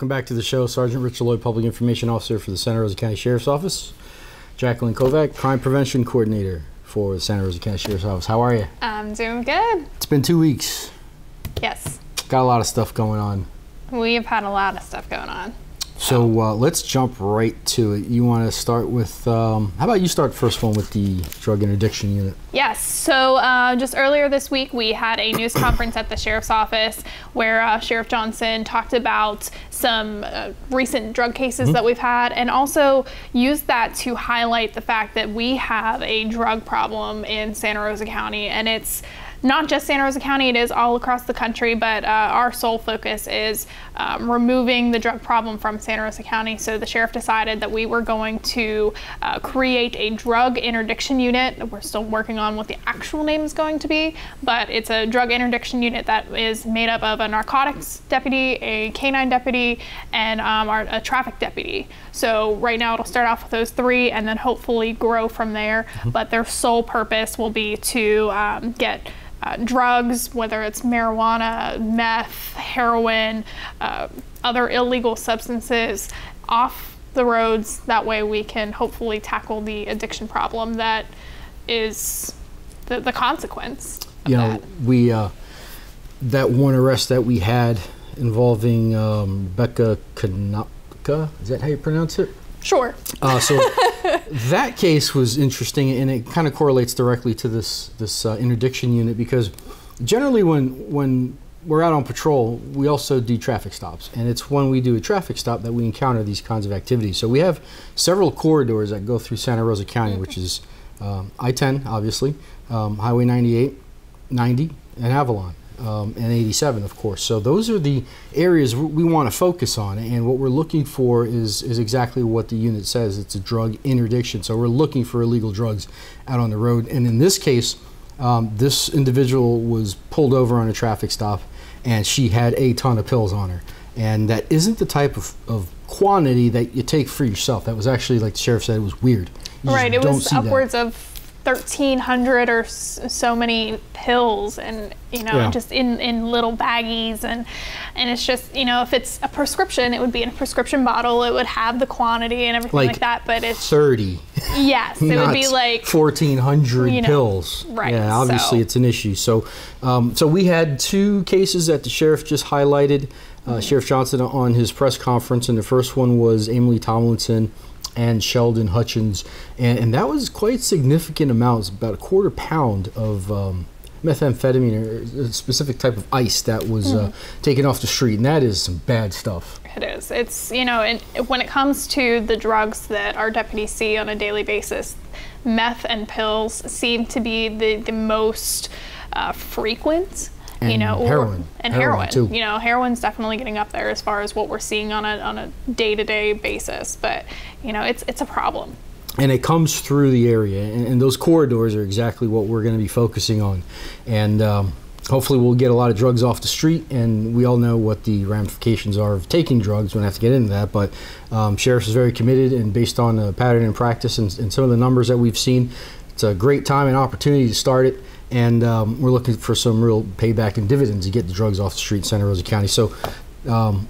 Welcome back to the show. Sergeant Richard Lloyd, Public Information Officer for the Santa Rosa County Sheriff's Office. Jacqueline Kovac, Crime Prevention Coordinator for the Santa Rosa County Sheriff's Office. How are you? I'm doing good. It's been 2 weeks. Yes. Got a lot of stuff going on. We've had a lot of stuff going on. So let's jump right to it. You want to start with, how about you start first one with the Drug Interdiction Unit? Yes, so just earlier this week we had a news conference at the Sheriff's Office where Sheriff Johnson talked about some recent drug cases that we've had, and also used that to highlight the fact that we have a drug problem in Santa Rosa County, and it's not just Santa Rosa County, it is all across the country, but our sole focus is removing the drug problem from Santa Rosa County. So the sheriff decided that we were going to create a drug interdiction unit. We're still working on what the actual name is going to be, but it's a drug interdiction unit that is made up of a narcotics deputy, a canine deputy, and a traffic deputy. So right now it'll start off with those three and then hopefully grow from there. But their sole purpose will be to get drugs, whether it's marijuana, meth, heroin, other illegal substances, off the roads. That way we can hopefully tackle the addiction problem that is the consequence of that. We that one arrest that we had involving Rebecca Konopka, is that how you pronounce it? Sure. So that case was interesting, and it kind of correlates directly to this interdiction unit, because generally when we're out on patrol, we also do traffic stops, and it's when we do a traffic stop that we encounter these kinds of activities. So we have several corridors that go through Santa Rosa County, which is I-10, obviously, Highway 98, 90, and Avalon. And 87, of course. So those are the areas we want to focus on, and what we're looking for is exactly what the unit says. It's a drug interdiction. So we're looking for illegal drugs out on the road, and in this case, this individual was pulled over on a traffic stop, and she had a ton of pills on her, and that isn't the type of quantity that you take for yourself. That was actually, like the sheriff said, it was weird. Right, it was upwards of 1,300 or so many pills, and just in little baggies, and it's just, if it's a prescription, it would be in a prescription bottle, it would have the quantity and everything like that, but it's 30. Yes, it would be like 1,400 pills. Right. Yeah, obviously it's an issue. So so we had two cases that the sheriff just highlighted, Sheriff Johnson on his press conference, and the first one was Emily Tomlinson and Sheldon Hutchins, and that was quite significant amounts, about a quarter pound of methamphetamine, or a specific type of ice that was taken off the street, and that is some bad stuff. It is. It's, and when it comes to the drugs that our deputies see on a daily basis, meth and pills seem to be the most frequent. And heroin. And heroin too. Heroin's definitely getting up there as far as what we're seeing on a day-to-day basis, but it's a problem. And it comes through the area, and those corridors are exactly what we're going to be focusing on, and hopefully we'll get a lot of drugs off the street, and we all know what the ramifications are of taking drugs. We don't have to get into that, but Sheriff is very committed, and based on the pattern and practice and some of the numbers that we've seen, it's a great time and opportunity to start it. And we're looking for some real payback and dividends to get the drugs off the street in Santa Rosa County. So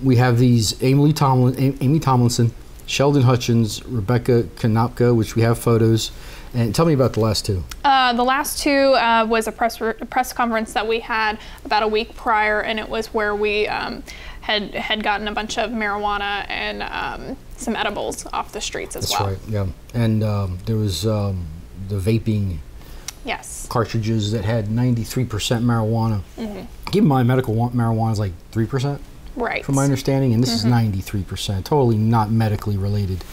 we have these Amy Tomlinson, Sheldon Hutchins, Rebecca Konopka, which we have photos. And tell me about the last two. The last two was a press conference that we had about a week prior, and it was where we had gotten a bunch of marijuana and some edibles off the streets as well. That's right, yeah. And there was the vaping cartridges that had 93% marijuana. Keep in mind, medical marijuana is like 3%, right? From my understanding, and this is 93%, totally not medically related.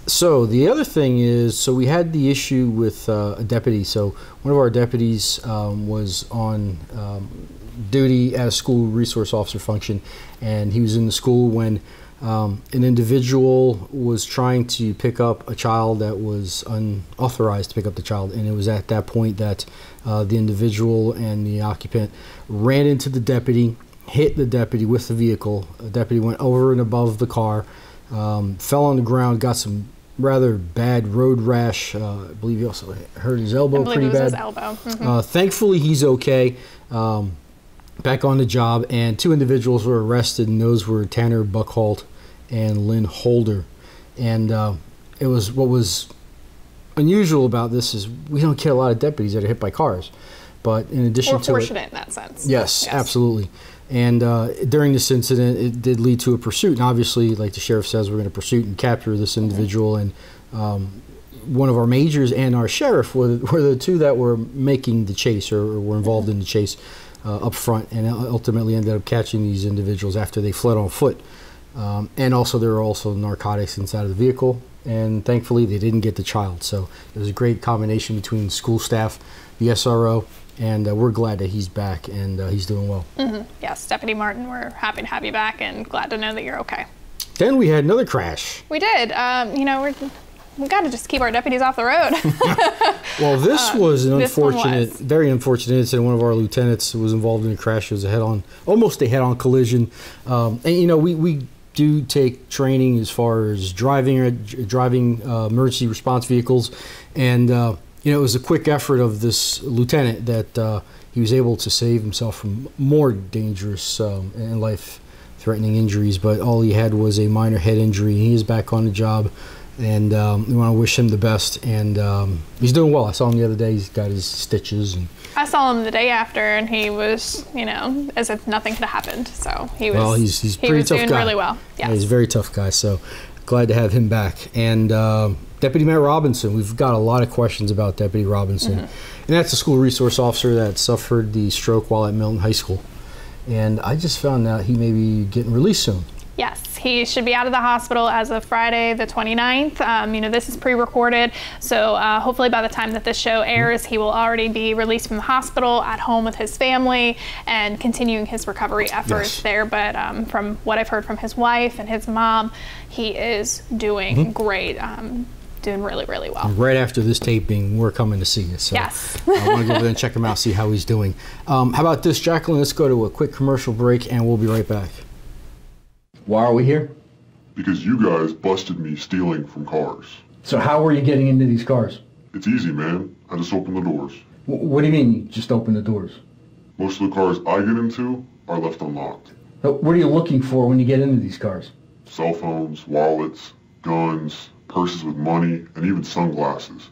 So the other thing is, so we had the issue with a deputy. So one of our deputies was on duty at a school resource officer function, and he was in the school when an individual was trying to pick up a child that was unauthorized to pick up the child, and it was at that point that the individual and the occupant ran into the deputy, hit the deputy with the vehicle. The deputy went over and above the car, fell on the ground, got some rather bad road rash. I believe he also hurt his elbow pretty bad. His elbow. Thankfully, he's okay. back on the job, and 2 individuals were arrested, and those were Tanner Buchholz and Lynn Holder. And it was, what was unusual about this is we don't get a lot of deputies that are hit by cars. But in addition to it, we're fortunate in that sense. Yes, absolutely. And during this incident, it did lead to a pursuit. And obviously, like the sheriff says, we're going to pursue and capture this individual. And one of our majors and our sheriff were the 2 that were making the chase, or were involved in the chase up front, and ultimately ended up catching these individuals after they fled on foot. And also, there were also narcotics inside of the vehicle. And thankfully, they didn't get the child. So it was a great combination between school staff, the SRO, and we're glad that he's back and he's doing well. Yes, Deputy Martin, we're happy to have you back and glad to know that you're okay. Then we had another crash. We did. You know, we've got to just keep our deputies off the road. Well, this was an unfortunate, very unfortunate incident. One of our lieutenants was involved in a crash. It was almost a head-on collision. And you know, we do take training as far as driving emergency response vehicles, and you know, it was a quick effort of this lieutenant that he was able to save himself from more dangerous and life-threatening injuries. But all he had was a minor head injury. He is back on the job, and we want to wish him the best. And he's doing well. I saw him the other day. He's got his stitches. And I saw him the day after, and he was, you know, as if nothing had happened. So he was. Well, he's pretty tough doing guy. Really well. Yes. Yeah, he's a very tough guy. So glad to have him back. And Deputy Matt Robinson, we've got a lot of questions about Deputy Robinson. And that's a school resource officer that suffered the stroke while at Milton High School. And I just found out he may be getting released soon. Yes, he should be out of the hospital as of Friday the 29th. You know, this is pre-recorded, so hopefully by the time that this show airs, he will already be released from the hospital, at home with his family, and continuing his recovery efforts there. But from what I've heard from his wife and his mom, he is doing great. Doing really, really well. Right after this taping, we're coming to see you. So yes. I want to go over there and check him out, see how he's doing. How about this, Jacqueline? Let's go to a quick commercial break, and we'll be right back. Why are we here? Because you guys busted me stealing from cars. So how were you getting into these cars? It's easy, man. I just open the doors. What do you mean you just open the doors? Most of the cars I get into are left unlocked. What are you looking for when you get into these cars? Cell phones, wallets, guns, purses with money, and even sunglasses.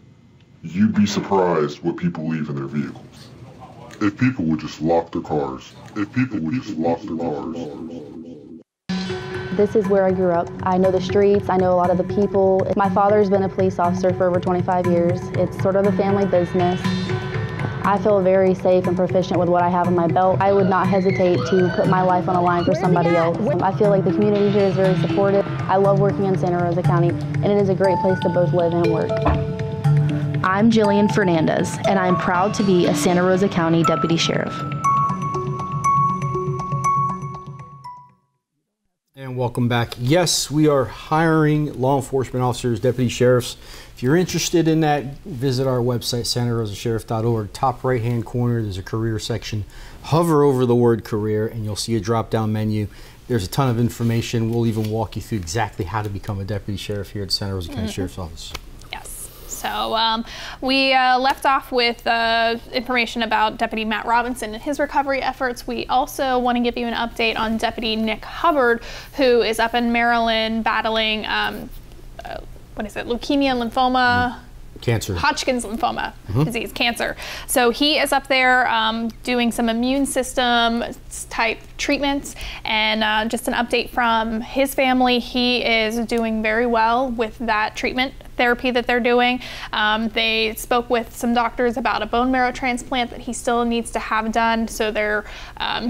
You'd be surprised what people leave in their vehicles. If people would just lock their cars. If people would just lock their cars. This is where I grew up. I know the streets, I know a lot of the people. My father's been a police officer for over 25 years. It's sort of a family business. I feel very safe and proficient with what I have in my belt. I would not hesitate to put my life on the line for somebody else. I feel like the community here is very supportive. I love working in Santa Rosa County, and it is a great place to both live and work. I'm Jillian Fernandez, and I'm proud to be a Santa Rosa County Deputy Sheriff. And welcome back. Yes, we are hiring law enforcement officers, deputy sheriffs. If you're interested in that, visit our website, santarosasheriff.org. Top right-hand corner, there's a career section. Hover over the word career, and you'll see a drop-down menu. There's a ton of information. We'll even walk you through exactly how to become a deputy sheriff here at Santa Rosa County Sheriff's Office. So we left off with information about Deputy Matt Robinson and his recovery efforts. We also want to give you an update on Deputy Nick Hubbard, who is up in Maryland battling, leukemia, lymphoma? Cancer. Hodgkin's lymphoma disease, cancer. So he is up there doing some immune system type treatments, and just an update from his family. He is doing very well with that treatment therapy that they're doing. They spoke with some doctors about a bone marrow transplant that he still needs to have done, so they're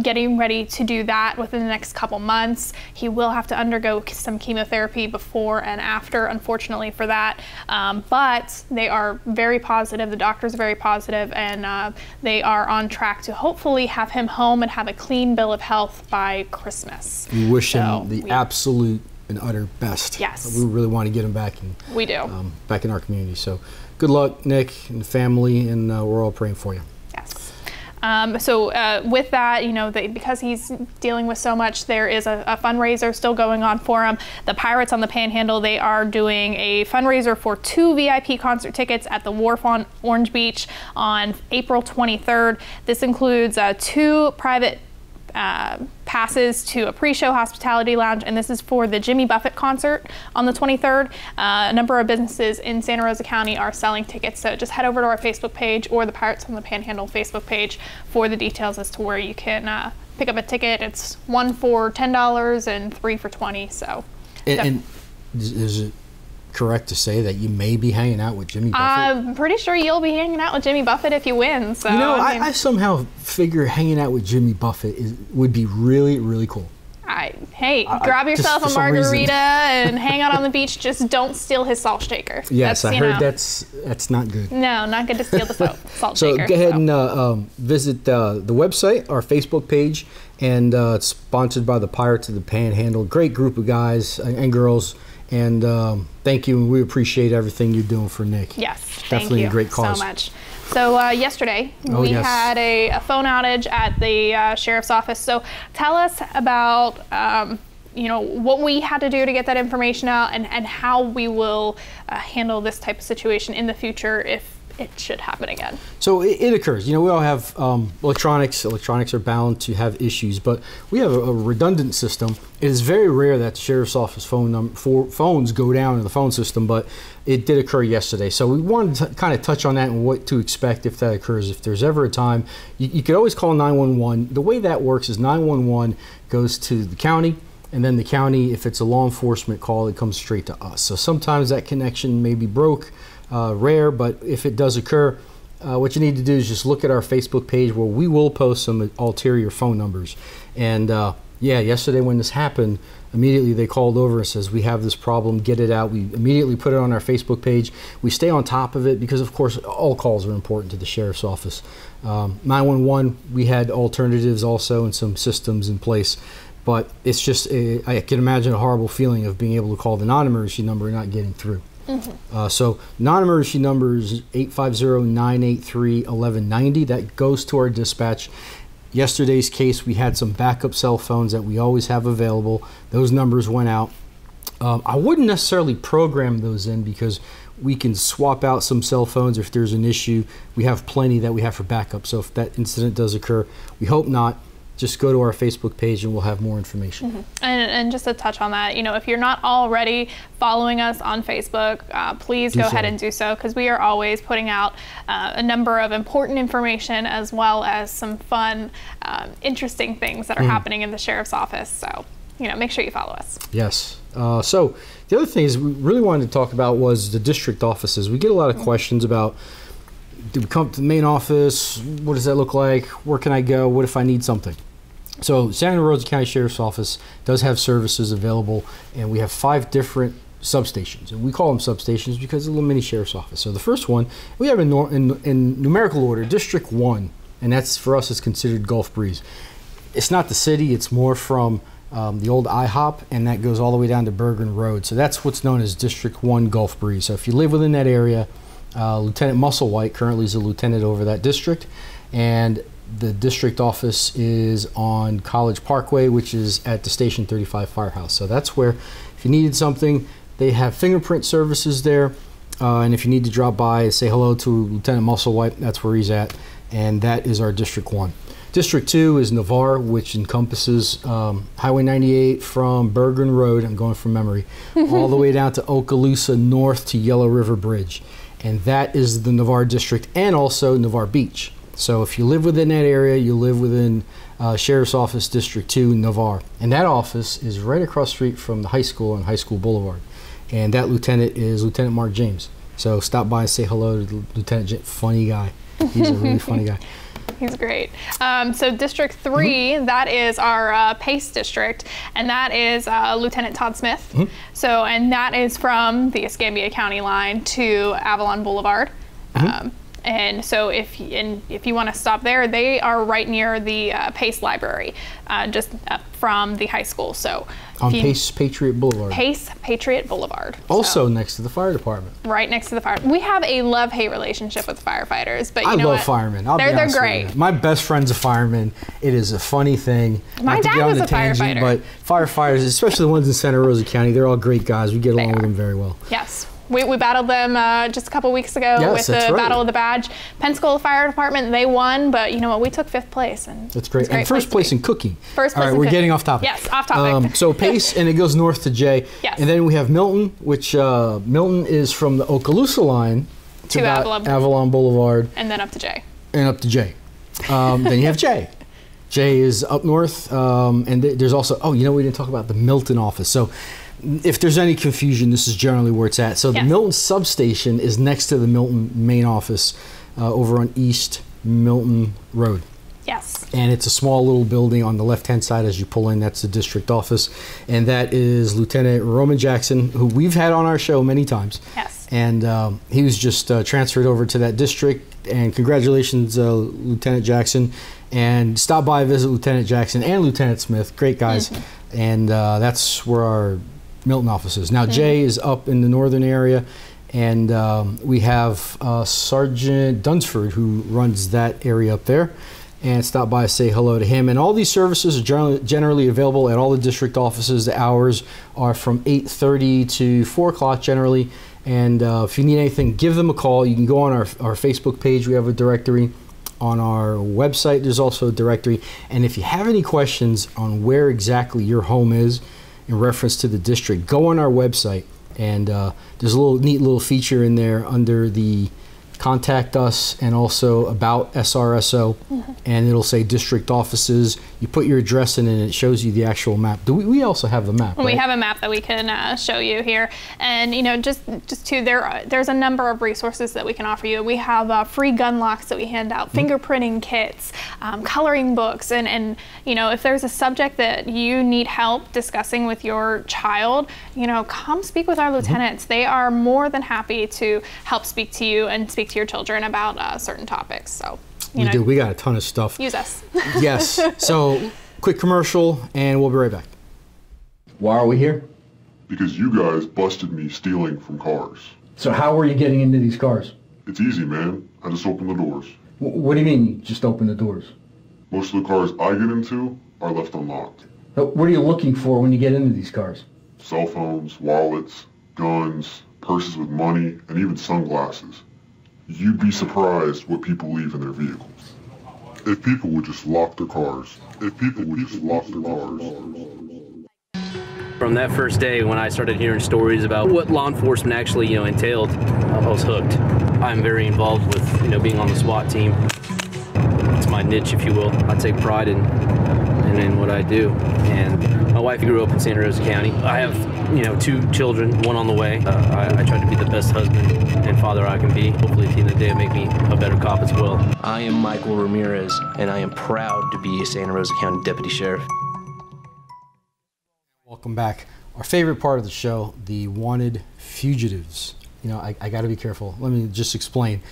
getting ready to do that within the next couple months. He will have to undergo some chemotherapy before and after, unfortunately for that, but they are very positive. The doctors are very positive, and they are on track to hopefully have him home and have a clean bill of health by Christmas. We wish him the absolute and utter best. Yes. We really want to get him back in. We do. Back in our community. So good luck, Nick and the family, and we're all praying for you. Yes. With that, you know, because he's dealing with so much, there is a fundraiser still going on for him. The Pirates on the Panhandle, they are doing a fundraiser for 2 VIP concert tickets at the Wharf on Orange Beach on April 23rd. This includes 2 private passes to a pre-show hospitality lounge, and this is for the Jimmy Buffett concert on the 23rd. A number of businesses in Santa Rosa County are selling tickets, so just head over to our Facebook page or the Pirates on the Panhandle Facebook page for the details as to where you can pick up a ticket. It's one for $10 and three for $20. So, and is it correct to say that you may be hanging out with Jimmy Buffett? I'm pretty sure you'll be hanging out with Jimmy Buffett if you win. So you know, I somehow figure hanging out with Jimmy Buffett would be really, really cool. Hey, grab yourself a margarita and hang out on the beach. Just don't steal his salt shaker. Yes, I heard that's not good. No, not good to steal the salt so shaker. Go ahead and visit the website, our Facebook page, and it's sponsored by the Pirates of the Panhandle. Great group of guys and girls, and thank you, and we appreciate everything you're doing for Nick. Yes, definitely a great cause. So much. So yesterday we had a phone outage at the sheriff's office. So tell us about what we had to do to get that information out, and how we will handle this type of situation in the future if it should happen again. So it occurs. We all have electronics. Electronics are bound to have issues, but we have a redundant system. It is very rare that the sheriff's office phones go down in the phone system, but it did occur yesterday. So we wanted to kind of touch on that and what to expect if that occurs. If there's ever a time, you could always call 911. The way that works is 911 goes to the county, and then the county, if it's a law enforcement call, it comes straight to us. So sometimes that connection may be broke. Rare, but if it does occur, what you need to do is just look at our Facebook page where we will post some ulterior phone numbers. And yesterday when this happened, immediately they called over and says, we have this problem, get it out. We immediately put it on our Facebook page. We stay on top of it because, of course, all calls are important to the sheriff's office. 911, we had alternatives also and some systems in place. But it's just, I can imagine a horrible feeling of being able to call the non-emergency number and not getting through. Mm-hmm. So non-emergency number is 850-983-1190. That goes to our dispatch. Yesterday's case, we had some backup cell phones that we always have available. Those numbers went out. I wouldn't necessarily program those in because we can swap out some cell phones if there's an issue. We have plenty that we have for backup. So if that incident does occur, we hope not. Just go to our Facebook page and we'll have more information. Mm-hmm. And just to touch on that, if you're not already following us on Facebook, please go ahead and do so, because we are always putting out a number of important information as well as some fun, interesting things that are happening in the sheriff's office. So, make sure you follow us. Yes. So the other thing is we really wanted to talk about was the district offices. We get a lot of questions about, do we come to the main office? What does that look like? Where can I go? What if I need something? So Santa Rosa County Sheriff's Office does have services available, and we have 5 different substations. And we call them substations because it's a little mini sheriff's office. So the first one, we have in numerical order, District 1, and that's, for us, is considered Gulf Breeze. It's not the city, it's more from the old IHOP, and that goes all the way down to Bergen Road. So that's what's known as District 1 Gulf Breeze. So if you live within that area, Lieutenant Musselwhite currently is a lieutenant over that district, and the district office is on College Parkway, which is at the Station 35 Firehouse. So that's where, if you needed something, they have fingerprint services there, and if you need to drop by and say hello to Lieutenant Musselwhite, that's where he's at, and that is our District 1. District 2 is Navarre, which encompasses Highway 98 from Bergen Road, I'm going from memory, all the way down to Okaloosa north to Yellow River Bridge. And that is the Navarre District, and also Navarre Beach. So if you live within that area, you live within Sheriff's Office District 2, Navarre. And that office is right across the street from the high school on High School Boulevard. And that lieutenant is Lieutenant Mark James. So stop by and say hello to Lieutenant James. Funny guy. He's a really funny guy. He's great. So District 3, that is our PACE district, and that is Lieutenant Todd Smith. So, and that is from the Escambia County line to Avalon Boulevard. And so if you want to stop there, they are right near the PACE library, just up from the high school. So on PACE Patriot Boulevard. PACE Patriot Boulevard. Also next to the fire department. Right next to the fire. We have a love-hate relationship with firefighters, but you know love firemen. They're great. My best friend's a fireman. It is a funny thing. My dad was a firefighter. But firefighters, especially the ones in Santa Rosa County, they're all great guys. We get along with them very well. Yes. We battled them just a couple weeks ago with the Battle of the Badge. Pensacola Fire Department, they won, but you know what? We took 5th place. And that's great. And first place in cooking. First place. All right, we're getting off topic. Yes, off topic. So Pace, and it goes north to J. Yes. And then we have Milton, which Milton is from the Okaloosa line to Avalon Boulevard. And then up to J. And up to J. Then you have J. J is up north, and there's also, oh, you know, we didn't talk about the Milton office. So if there's any confusion, this is generally where it's at. So the Milton substation is next to the Milton main office over on East Milton Road. Yes. And it's a small little building on the left-hand side as you pull in. That's the district office. And that is Lieutenant Roman Jackson, who we've had on our show many times. Yes. And he was just transferred over to that district. And congratulations, Lieutenant Jackson. And stop by, visit Lieutenant Jackson and Lieutenant Smith. Great guys. Mm-hmm. And that's where our Milton office is. Now, Jay is up in the northern area. And we have Sergeant Dunsford, who runs that area up there. And stop by, say hello to him. And all these services are generally available at all the district offices. The hours are from 8:30 to 4 o'clock generally. And if you need anything, give them a call. You can go on our Facebook page. We have a directory. On our website, there's also a directory. And if you have any questions on where exactly your home is in reference to the district, go on our website. And there's a neat little feature in there under the Contact Us and also About SRSO, and it'll say district offices. You put your address in and it shows you the actual map. We also have the map, right? We have a map that we can show you here. And you know, just to there's a number of resources that we can offer you. We have free gun locks that we hand out, fingerprinting kits, coloring books, and you know, if there's a subject that you need help discussing with your child, you know, come speak with our lieutenants. They are more than happy to help speak to you and speak to your children about certain topics. So we do. We got a ton of stuff. Use us. Yes. So quick commercial and we'll be right back. Why are we here? Because you guys busted me stealing from cars. So how were you getting into these cars? It's easy, man. I just open the doors. What do you mean you just open the doors? Most of the cars I get into are left unlocked. What are you looking for when you get into these cars? Cell phones, wallets, guns, purses with money, and even sunglasses. You'd be surprised what people leave in their vehicles. If people would just lock their cars. If people would just lock their cars. From that first day when I started hearing stories about what law enforcement actually, entailed, I was hooked. I'm very involved with, being on the SWAT team. It's my niche, if you will. I take pride in what I do. And my wife grew up in Santa Rosa County. I have, 2 children, one on the way. I try to be the best husband and father I can be. Hopefully at the end of the day, it'll make me a better cop as well. I am Michael Ramirez, and I am proud to be a Santa Rosa County Deputy Sheriff. Welcome back. Our favorite part of the show, the wanted fugitives. I got to be careful. Let me just explain.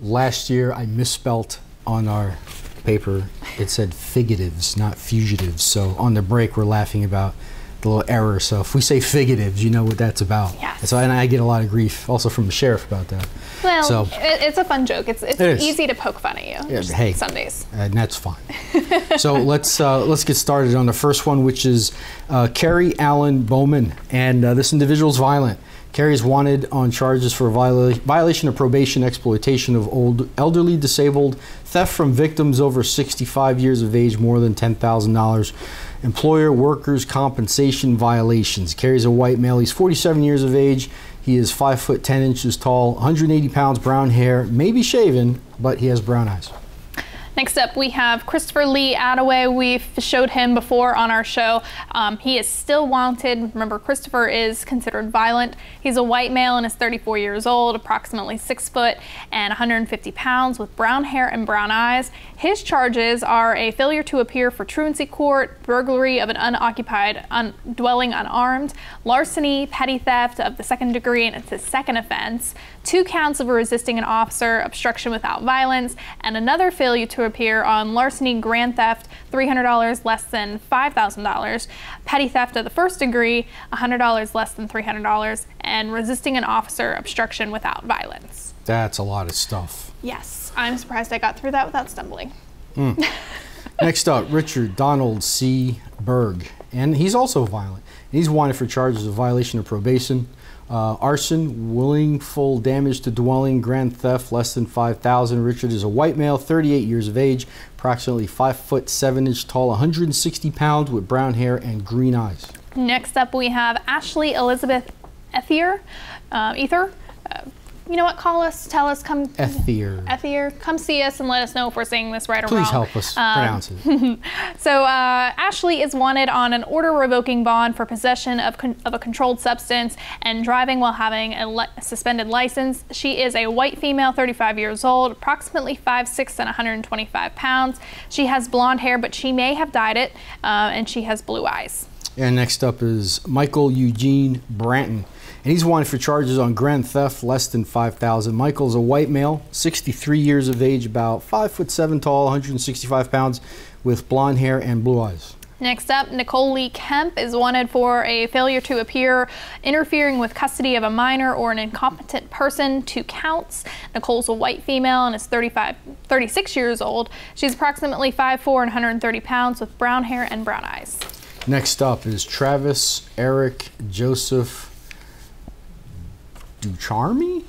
Last year, I misspelt on our paper. It said fugitives, not fugitives. So on the break, we're laughing about the little error. So if we say fugitives, you know what that's about. Yes. And I get a lot of grief also from the sheriff about that. Well, it's a fun joke. It's easy to poke fun at you. Yeah, hey, some days. And that's fine. So let's get started on the first one, which is Kerry Allen Bowman. And this individual's violent. Kerry is wanted on charges for violation of probation, exploitation of elderly disabled, theft from victims over 65 years of age, more than $10,000, employer workers' compensation violations. Kerry's a white male. He's 47 years of age. He is 5 foot 10 inches tall, 180 pounds, brown hair, maybe shaven, but he has brown eyes. Next up, we have Christopher Lee Attaway. We've showed him before on our show. He is still wanted. Remember, Christopher is considered violent. He's a white male and is 34 years old, approximately 6 foot and 150 pounds, with brown hair and brown eyes. His charges are a failure to appear for truancy court, burglary of an unoccupied dwelling unarmed, larceny, petty theft of the second degree, and it's his second offense, 2 counts of resisting an officer, obstruction without violence, and another failure to appear on larceny, grand theft, $300 less than $5,000, petty theft of the first degree, $100 less than $300, and resisting an officer, obstruction without violence. That's a lot of stuff. Yes, I'm surprised I got through that without stumbling. Next up, Richard Donald C. Berg, and he's also violent. He's wanted for charges of violation of probation, Arson, willful damage to dwelling, grand theft, less than $5,000. Richard is a white male, 38 years of age, approximately 5'7" tall, 160 pounds, with brown hair and green eyes. Next up, we have Ashley Elizabeth Ether. You know what? Call us, tell us, come. Ether. Come see us and let us know if we're saying this right or wrong. Please help us pronounce it. So Ashley is wanted on an order revoking bond for possession of a controlled substance and driving while having a suspended license. She is a white female, 35 years old, approximately 5'6" and 125 pounds. She has blonde hair, but she may have dyed it, and she has blue eyes. And next up is Michael Eugene Branton. And he's wanted for charges on grand theft, less than $5,000. Michael's a white male, 63 years of age, about 5'7" tall, 165 pounds, with blonde hair and blue eyes. Next up, Nicole Lee Kemp is wanted for a failure to appear, interfering with custody of a minor or an incompetent person, 2 counts. Nicole's a white female and is 36 years old. She's approximately 5'4" and 130 pounds, with brown hair and brown eyes. Next up is Travis Eric Joseph Ducharme?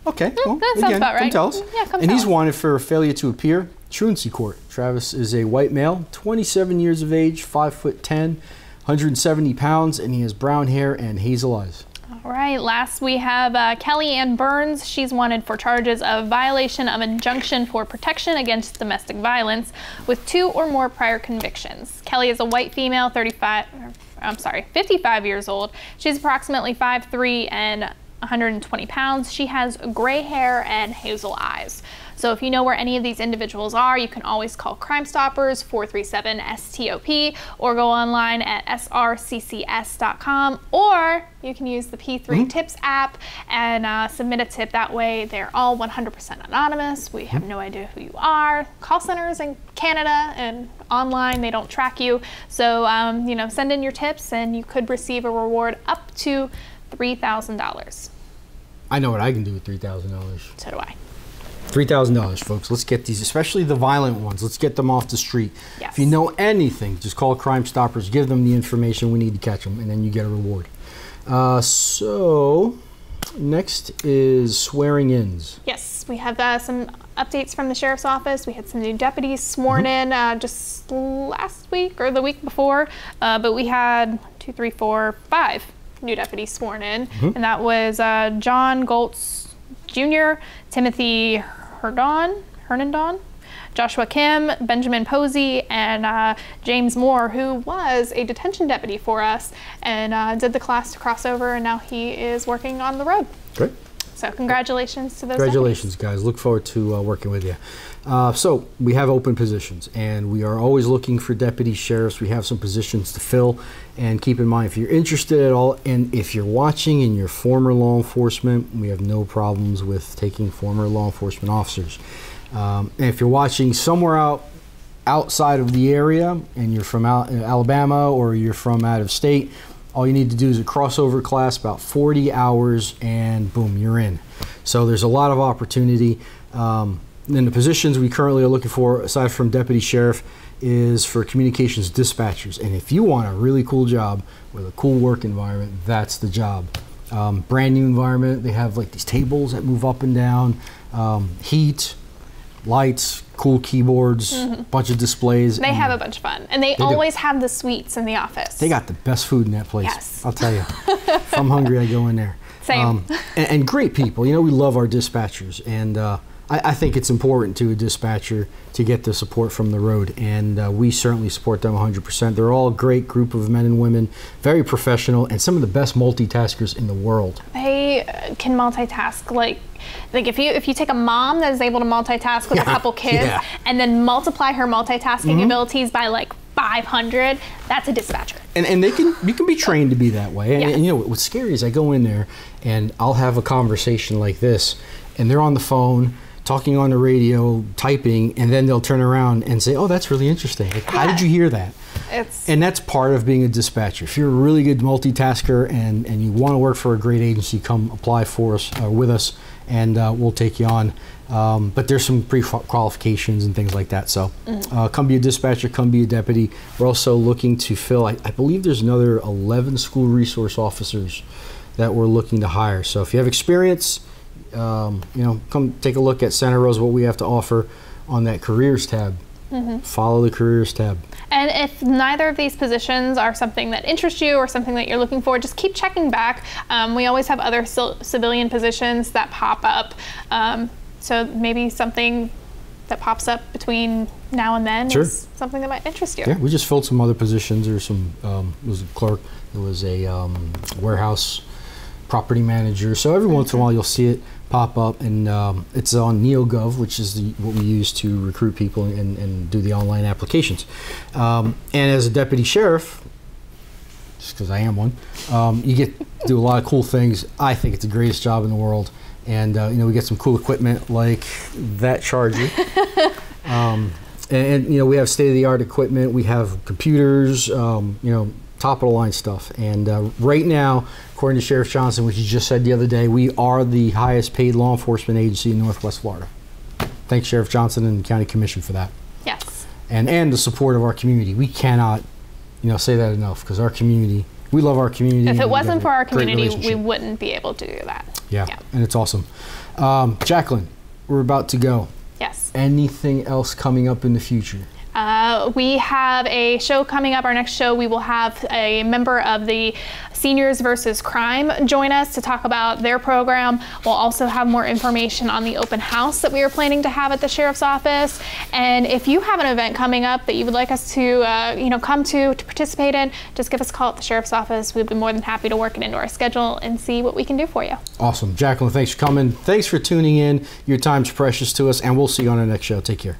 Okay, well, that sounds again, about right. come tell us. Yeah, come and tell he's us. wanted for failure to appear, truancy court. Travis is a white male, 27 years of age, 5'10", 170 pounds, and he has brown hair and hazel eyes. All right, last we have Kelly Ann Burns. She's wanted for charges of violation of injunction for protection against domestic violence with 2 or more prior convictions. Kelly is a white female, 55 years old. She's approximately 5'3" and 120 pounds. She has gray hair and hazel eyes. So if you know where any of these individuals are, you can always call Crime Stoppers 437-STOP or go online at SRCCS.com, or you can use the P3 Tips app and submit a tip. That way they're all 100% anonymous. We have no idea who you are. Call centers in Canada and online, they don't track you. So, you know, send in your tips and you could receive a reward up to $3,000. I know what I can do with $3,000. So do I. $3,000, folks. Let's get these, especially the violent ones. Let's get them off the street. Yes. If you know anything, just call Crime Stoppers. Give them the information we need to catch them, and then you get a reward. So, next is swearing-ins. Yes, we have some updates from the Sheriff's Office. We had some new deputies sworn in just last week or the week before, but we had 5 new deputies sworn in, and that was John Goltz Jr., Timothy Hernandon, Joshua Kim, Benjamin Posey, and James Moore, who was a detention deputy for us and did the class to cross over, and now he is working on the road. Great. So congratulations to those Congratulations, deputies. guys. Look forward to working with you. So we have open positions, and we are always looking for deputy sheriffs. We have some positions to fill, and keep in mind, if you're interested at all, and if you're watching and you're former law enforcement, we have no problems with taking former law enforcement officers. And if you're watching somewhere outside of the area, and you're from Alabama or you're from out of state, all you need to do is a crossover class, about 40 hours, and boom, you're in. So there's a lot of opportunity. And the positions we currently are looking for, aside from deputy sheriff, is for communications dispatchers. And if you want a really cool job with a cool work environment, that's the job. Brand new environment. They have like these tables that move up and down, heat, lights, cool keyboards, bunch of displays. They have a bunch of fun, and they always have the sweets in the office. They got the best food in that place. Yes. I'll tell you. If I'm hungry, I go in there. Same. And great people. You know, we love our dispatchers, and I think it's important to a dispatcher to get the support from the road, and we certainly support them 100%. They're all a great group of men and women, very professional, and some of the best multitaskers in the world. They can multitask like if you take a mom that is able to multitask with a couple kids and then multiply her multitasking abilities by like 500, that's a dispatcher. And you can be trained to be that way. And you know what's scary is I go in there and I'll have a conversation like this, and they're on the phone, talking on the radio, typing, and then they'll turn around and say, "Oh, that's really interesting. Like, how did you hear that?" And that's part of being a dispatcher. If you're a really good multitasker and you want to work for a great agency, come apply for us with us, and we'll take you on. But there's some pre-qualifications and things like that. So come be a dispatcher, come be a deputy. We're also looking to fill, I believe there's another 11 school resource officers that we're looking to hire. So if you have experience, come take a look at SRSO, what we have to offer on that careers tab. Follow the careers tab. And if neither of these positions are something that interests you or something that you're looking for, just keep checking back. We always have other civilian positions that pop up. So maybe something that pops up between now and then is something that might interest you. Yeah, we just filled some other positions. There's some, it was a clerk, it was a warehouse property manager. So every once in a while you'll see it pop up, and it's on NeoGov, which is what we use to recruit people and do the online applications. And as a deputy sheriff, just because I am one, you get to do a lot of cool things. I think it's the greatest job in the world. And we get some cool equipment like that Charger. And we have state-of-the-art equipment. We have computers, top-of-the-line stuff. And right now, according to Sheriff Johnson, which he just said the other day, we are the highest-paid law enforcement agency in Northwest Florida. Thanks, Sheriff Johnson and the County Commission for that. Yes. And the support of our community. We cannot, say that enough, because our community, we love our community. If it wasn't for our community, we wouldn't be able to do that. Yeah, and it's awesome. Jacqueline, we're about to go. Yes. Anything else coming up in the future? We have a show coming up. Our next show, we will have a member of the Seniors versus Crime join us to talk about their program. We'll also have more information on the open house that we are planning to have at the Sheriff's Office. And if you have an event coming up that you would like us to, come to participate in, just give us a call at the Sheriff's Office. We'd be more than happy to work it into our schedule and see what we can do for you. Awesome. Jacqueline, thanks for coming. Thanks for tuning in. Your time's precious to us, and we'll see you on our next show. Take care.